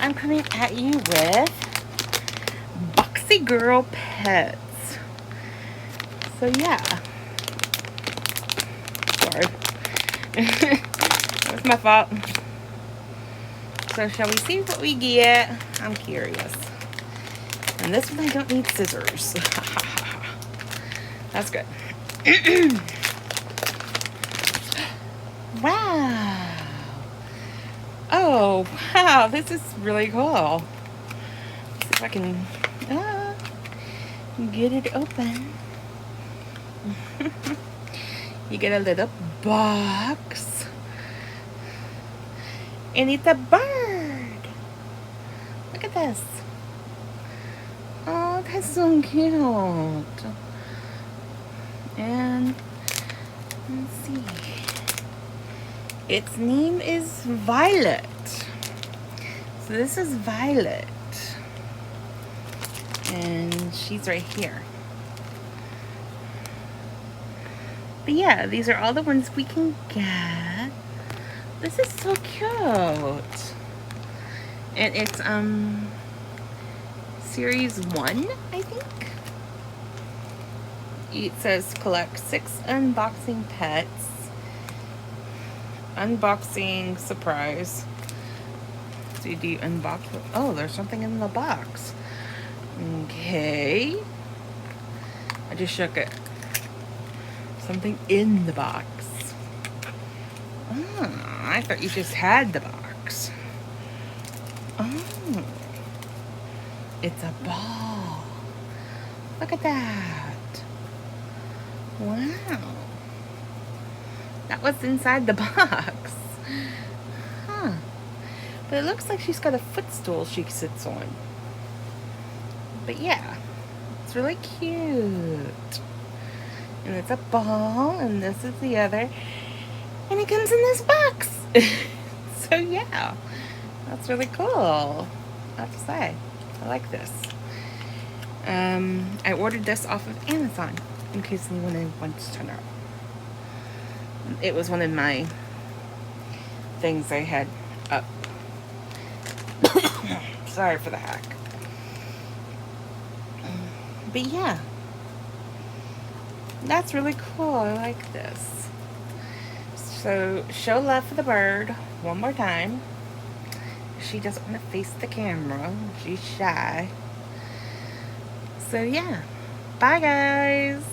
I'm coming at you with Boxy Girl Pets. So yeah. Sorry. That was my fault. So shall we see what we get? I'm curious. And this one I don't need scissors. That's good. Wow. Oh, wow. This is really cool. Let's see if I can get it open. You get a little box. And it's a bird. Look at this. Oh, that's so cute. And let's see. Its name is Violet. So this is Violet. And she's right here. But yeah, these are all the ones we can get. This is so cute. And it's series 1, I think. It says collect 6 unboxing pets. Unboxing surprise. So do you unbox it? Oh, there's something in the box. Okay. I just shook it. Something in the box. Oh, I thought you just had the box. Oh. It's a ball. Look at that. Wow. That was inside the box. Huh. But it looks like she's got a footstool she sits on. But yeah, it's really cute. And it's a ball, and this is the other. And it comes in this box. So yeah, that's really cool. I have to say, I like this. I ordered this off of Amazon, in case anyone wants to know. It was one of my things I had up. Sorry for the hack. But yeah, that's really cool. I like this. So show love for the bird one more time. She doesn't want to face the camera. She's shy. So yeah, bye guys.